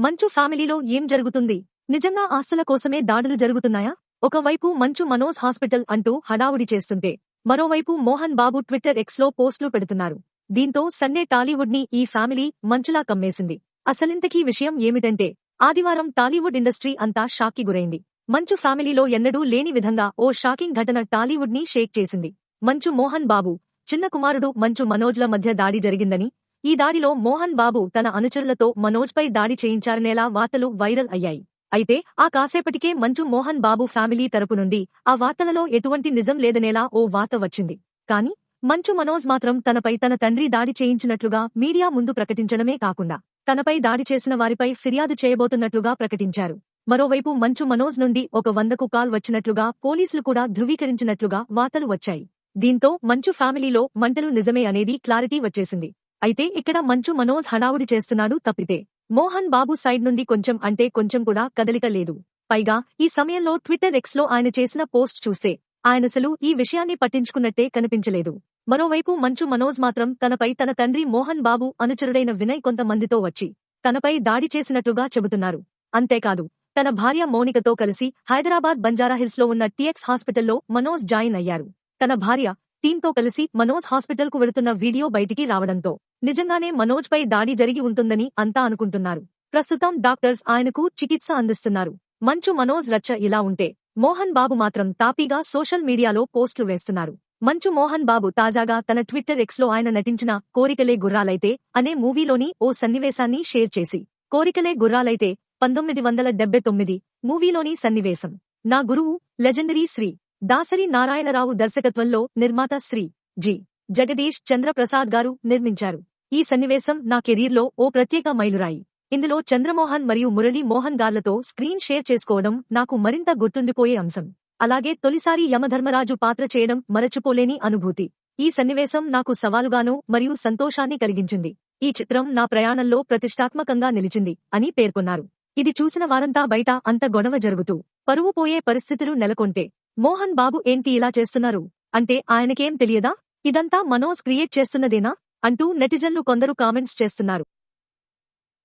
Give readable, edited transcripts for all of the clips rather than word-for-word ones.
మంచు ఫ్యామిలీలో ఏం జరుగుతుంది? నిజంగా ఆస్తుల కోసమే దాడులు జరుగుతున్నాయా? ఒకవైపు మంచు మనోజ్ హాస్పిటల్ అంటూ హడావుడి చేస్తుంటే, మరోవైపు మోహన్ బాబు ట్విట్టర్ ఎక్స్లో పోస్టులు పెడుతున్నారు. దీంతో సండే టాలీవుడ్ ని ఈ ఫ్యామిలీ మంచులా కమ్మేసింది. అసలింతకీ విషయం ఏమిటంటే, ఆదివారం టాలీవుడ్ ఇండస్ట్రీ అంతా షాక్కి గురైంది. మంచు ఫ్యామిలీలో ఎన్నడూ లేని విధంగా ఓ షాకింగ్ ఘటన టాలీవుడ్ ని షేక్ చేసింది. మంచు మోహన్ బాబు, చిన్న కుమారుడు మంచు మనోజ్ల మధ్య దాడి జరిగిందని, ఈ దాడిలో మోహన్ బాబు తన అనుచరులతో మనోజ్పై దాడి చేయించారనేలా వార్తలు వైరల్ అయ్యాయి. అయితే ఆ కాసేపటికే మంచు మోహన్ బాబు ఫ్యామిలీ తరపు నుండి ఆ వార్తలలో ఎటువంటి నిజం లేదనేలా ఓ వార్త వచ్చింది. కానీ మంచు మనోజ్ మాత్రం తనపై తన తండ్రి దాడి చేయించినట్లుగా మీడియా ముందు ప్రకటించడమే కాకుండా, తనపై దాడి చేసిన వారిపై ఫిర్యాదు చేయబోతున్నట్లుగా ప్రకటించారు. మరోవైపు మంచు మనోజ్ నుండి ఒక 100కు కాల్ వచ్చినట్లుగా పోలీసులు కూడా ధృవీకరించినట్లుగా వార్తలు వచ్చాయి. దీంతో మంచు ఫ్యామిలీలో మంటలు నిజమే అనేది క్లారిటీ వచ్చేసింది. అయితే ఇక్కడ మంచు మనోజ్ హడావుడి చేస్తున్నాడు తప్పితే, మోహన్ బాబు సైడ్ నుండి కొంచెం అంటే కొంచెం కూడా కదలిక లేదు. పైగా ఈ సమయంలో ట్విట్టర్ ఎక్స్లో ఆయన చేసిన పోస్ట్ చూస్తే, ఆయనసలు ఈ విషయాన్ని పట్టించుకున్నట్టే కనిపించలేదు. మరోవైపు మంచు మనోజ్ మాత్రం తనపై తన తండ్రి మోహన్ బాబు అనుచరుడైన వినయ్ కొంతమందితో వచ్చి తనపై దాడి చేసినట్లుగా చెబుతున్నారు. అంతేకాదు, తన భార్య మౌనికతో కలిసి హైదరాబాద్ బంజారాహిల్స్లో ఉన్న టీఎక్స్ హాస్పిటల్లో మనోజ్ జాయిన్ అయ్యారు. తన భార్య టీంతో కలిసి మనోజ్ హాస్పిటల్కు వెళుతున్న వీడియో బయటికి రావడంతో నిజంగానే మనోజ్ పై దాడి జరిగి ఉంటుందని అంతా అనుకుంటున్నారు. ప్రస్తుతం డాక్టర్స్ ఆయనకు చికిత్స అందిస్తున్నారు. మంచు మనోజ్ రచ్చ ఇలా ఉంటే, మోహన్ బాబు మాత్రం తాపీగా సోషల్ మీడియాలో పోస్టులు వేస్తున్నారు. మంచు మోహన్ బాబు తాజాగా తన ట్విట్టర్ ఎక్స్లో ఆయన నటించిన కోరికలే గుర్రాలైతే అనే మూవీలోని ఓ సన్నివేశాన్ని షేర్ చేసి, కోరికలే గుర్రాలైతే 1979 మూవీలోని సన్నివేశం. నా గురువు లెజెండరీ శ్రీ దాసరి నారాయణరావు దర్శకత్వంలో నిర్మాత శ్రీ జి. జగదీష్ చంద్రప్రసాద్ గారు నిర్మించారు. ఈ సన్నివేశం నా కెరీర్లో ఓ ప్రత్యేక మైలురాయి. ఇందులో చంద్రమోహన్ మరియు మురళీ మోహన్ గార్లతో స్క్రీన్ షేర్ చేసుకోవడం నాకు మరింత గుర్తుండిపోయే అంశం. అలాగే తొలిసారి యమధర్మరాజు పాత్ర చేయడం మరచిపోలేని అనుభూతి. ఈ సన్నివేశం నాకు సవాలుగాను మరియు సంతోషాన్ని కలిగించింది. ఈ చిత్రం నా ప్రయాణంలో ప్రతిష్టాత్మకంగా నిలిచింది అని పేర్కొన్నారు. ఇది చూసిన వారంతా బయట అంత గొడవ జరుగుతూ పరువు పోయే పరిస్థితులు నెలకొంటే, మోహన్ బాబు ఏంటి ఇలా చేస్తున్నారు అంటే ఆయనకేం తెలియదా, ఇదంతా మనోజ్ క్రియేట్ చేస్తున్నదేనా అంటూ నెటిజన్లు కొందరు కామెంట్స్ చేస్తున్నారు.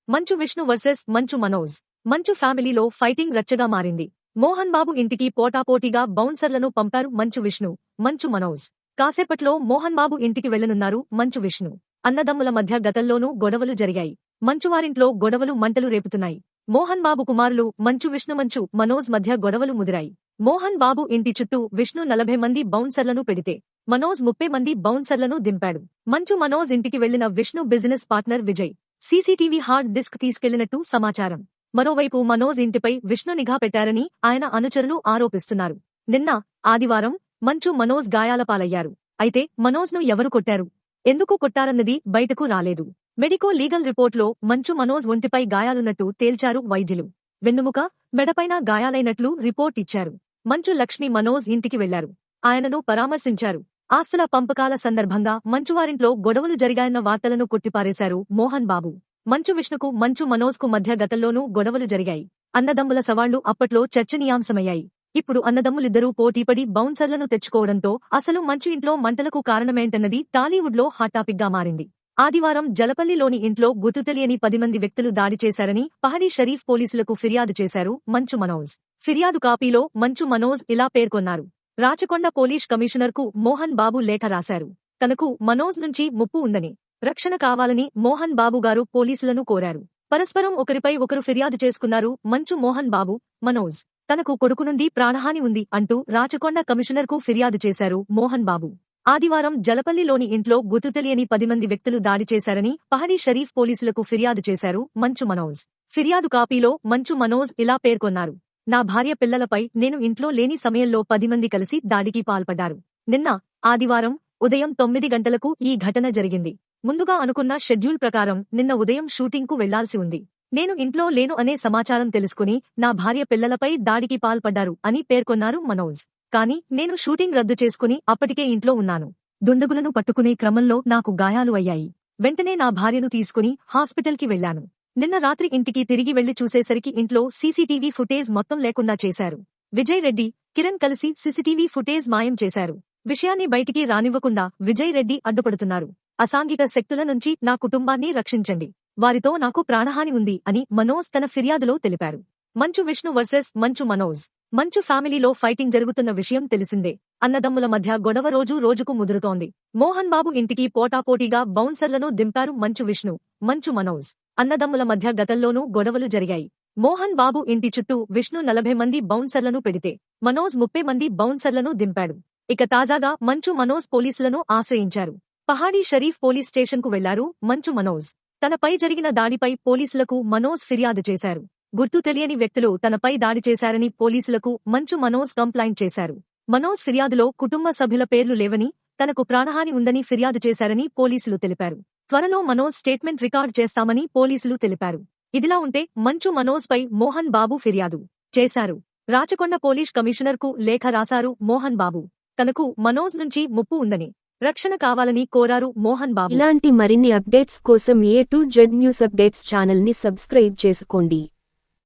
మంచు విష్ణు వర్సెస్ మంచు మనోజ్. మంచు ఫ్యామిలీలో ఫైటింగ్ రచ్చగా మారింది. మోహన్ బాబు ఇంటికి పోటాపోటీగా బౌన్సర్లను పంపారు మంచు విష్ణు, మంచు మనోజ్. కాసేపట్లో మోహన్ బాబు ఇంటికి వెళ్లనున్నారు మంచు విష్ణు. అన్నదమ్ముల మధ్య గతంలోనూ గొడవలు జరిగాయి. మంచువారింట్లో గొడవలు మంటలు రేపుతున్నాయి. మోహన్ బాబు కుమారులు మంచు విష్ణు మంచు మనోజ్ మధ్య గొడవలు ముదిరాయి. మోహన్ బాబు ఇంటి చుట్టూ విష్ణు 40 మంది బౌన్సర్లను పెడితే, మనోజ్ 30 మంది బౌన్సర్లను దింపాడు. మంచు మనోజ్ ఇంటికి వెళ్లిన Vishnu business partner Vijay CCTV hard disk తీసుకెళ్లినట్టు సమాచారం. మరోవైపు మనోజ్ ఇంటిపై విష్ణు నిఘా పెట్టారని ఆయన అనుచరులు ఆరోపిస్తున్నారు. నిన్న ఆదివారం మంచు మనోజ్ గాయాల పాలయ్యారు. అయితే మనోజ్ను ఎవరు కొట్టారు, ఎందుకు కొట్టారన్నది బయటకు రాలేదు. మెడికో లీగల్ రిపోర్ట్లో మంచు మనోజ్ ఒంటిపై గాయాలున్నట్టు తేల్చారు వైద్యులు. వెన్నుముక, మెడపైన గాయాలైనట్లు రిపోర్ట్ ఇచ్చారు. మంచు లక్ష్మి మనోజ్ ఇంటికి వెళ్లారు. ఆయనను పరామర్శించారు. ఆస్తుల పంపకాల సందర్భంగా మంచువారింట్లో గొడవలు జరిగాయన్న వార్తలను కొట్టిపారేశారు మోహన్ బాబు. మంచు విష్ణుకు మంచు మనోజ్కు మధ్య గతంలోనూ గొడవలు జరిగాయి. అన్నదమ్ముల సవాళ్లు అప్పట్లో చర్చనీయాంశమయ్యాయి. ఇప్పుడు అన్నదమ్ములిద్దరూ పోటీపడి బౌన్సర్లను తెచ్చుకోవడంతో అసలు మంచు ఇంట్లో మంటలకు కారణమేంటన్నది టాలీవుడ్లో హాట్ టాపిక్గా మారింది. ఆదివారం జలపల్లిలోని ఇంట్లో గుర్తు తెలియని 10 మంది వ్యక్తులు దాడి చేశారని పహడీ షరీఫ్ పోలీసులకు ఫిర్యాదు చేశారు మంచు మనోజ్. ఫిర్యాదు కాపీలో మంచు మనోజ్ ఇలా పేర్కొన్నారు. రాచకొండ పోలీస్ కమిషనర్కు మోహన్ బాబు లేఖ రాశారు. తనకు మనోజ్ నుంచి ముప్పు ఉందని, రక్షణ కావాలని మోహన్ బాబు గారు పోలీసులను కోరారు. పరస్పరం ఒకరిపై ఒకరు ఫిర్యాదు చేసుకున్నారు మంచు మోహన్ బాబు, మనోజ్. తనకు కొడుకు నుండి ప్రాణహాని ఉంది అంటూ రాచకొండ కమిషనర్కు ఫిర్యాదు చేశారు మోహన్ బాబు. ఆదివారం జలపల్లిలోని ఇంట్లో గుర్తు తెలియని 10 మంది వ్యక్తులు దాడి చేశారని పహడీ షరీఫ్ పోలీసులకు ఫిర్యాదు చేశారు మంచు మనోజ్. ఫిర్యాదు కాపీలో మంచు మనోజ్ ఇలా పేర్కొన్నారు. నా భార్య పిల్లలపై నేను ఇంట్లో లేని సమయంలో 10 మంది కలిసి దాడికి పాల్పడ్డారు. నిన్న ఆదివారం ఉదయం 9 గంటలకు ఈ ఘటన జరిగింది. ముందుగా అనుకున్న షెడ్యూల్ ప్రకారం నిన్న ఉదయం షూటింగ్కు వెళ్లాల్సి ఉంది. నేను ఇంట్లో లేను అనే సమాచారం తెలుసుకుని నా భార్య పిల్లలపై దాడికి పాల్పడ్డారు అని పేర్కొన్నారు మనోజ్. కానీ నేను షూటింగ్ రద్దు చేసుకుని అప్పటికే ఇంట్లో ఉన్నాను. దుండగులను పట్టుకునే క్రమంలో నాకు గాయాలు అయ్యాయి. వెంటనే నా భార్యను తీసుకుని హాస్పిటల్కి వెళ్లాను. నిన్న రాత్రి ఇంటికి తిరిగి వెళ్లి చూసేసరికి ఇంట్లో సీసీటీవీ ఫుటేజ్ మొత్తం లేకుండా చేశారు. విజయ్ రెడ్డి, కిరణ్ కలిసి సీసీటీవీ ఫుటేజ్ మాయం చేశారు. విషయాన్ని బయటికి రానివ్వకుండా విజయ్ రెడ్డి అడ్డుపడుతున్నారు. అసాంఘిక శక్తుల నుంచి నా కుటుంబాన్ని రక్షించండి. వారితో నాకు ప్రాణహాని ఉంది అని మనోజ్ తన ఫిర్యాదులో తెలిపారు. మంచు విష్ణు వర్సెస్ మంచు మనోజ్. మంచు ఫ్యామిలీలో ఫైటింగ్ జరుగుతున్న విషయం తెలిసిందే. అన్నదమ్ముల మధ్య గొడవ రోజుకు ముదురుతోంది. మోహన్ బాబు ఇంటికి పోటాపోటీగా బౌన్సర్లను దింపారు మంచు విష్ణు, మంచు మనోజ్. అన్నదమ్ముల మధ్య గతంలోనూ గొడవలు జరిగాయి. మోహన్ బాబు ఇంటి చుట్టూ విష్ణు 40 మంది బౌన్సర్లను పెడితే మనోజ్ 30 మంది బౌన్సర్లను దింపాడు. ఇక తాజాగా మంచు మనోజ్ పోలీసులను ఆశ్రయించారు. పహాడీ షరీఫ్ పోలీస్ స్టేషన్కు వెళ్లారు మంచు మనోజ్. తనపై జరిగిన దాడిపై పోలీసులకు మనోజ్ ఫిర్యాదు చేశారు. గుర్తు తెలియని వ్యక్తులు తనపై దాడి చేశారని పోలీసులకు మంచు మనోజ్ కంప్లైంట్ చేశారు. మనోజ్ ఫిర్యాదులో కుటుంబ సభ్యుల పేర్లు లేవని, తనకు ప్రాణహాని ఉందని ఫిర్యాదు చేశారని పోలీసులు తెలిపారు. త్వరలో మనోజ్ స్టేట్మెంట్ రికార్డ్ చేస్తామని పోలీసులు తెలిపారు. ఇదిలా ఉంటే మంచు మనోజ్ పై మోహన్ బాబు ఫిర్యాదు చేశారు. రాచకొండ పోలీస్ కమిషనర్ కు లేఖ రాశారు మోహన్ బాబు. తనకు మనోజ్ నుంచి ముప్పు ఉందని, రక్షణ కావాలని కోరారు మోహన్ బాబు. ఇలాంటి మరిన్ని అప్డేట్స్ కోసం A to Z news updates channel ని సబ్స్క్రైబ్ చేసుకోండి.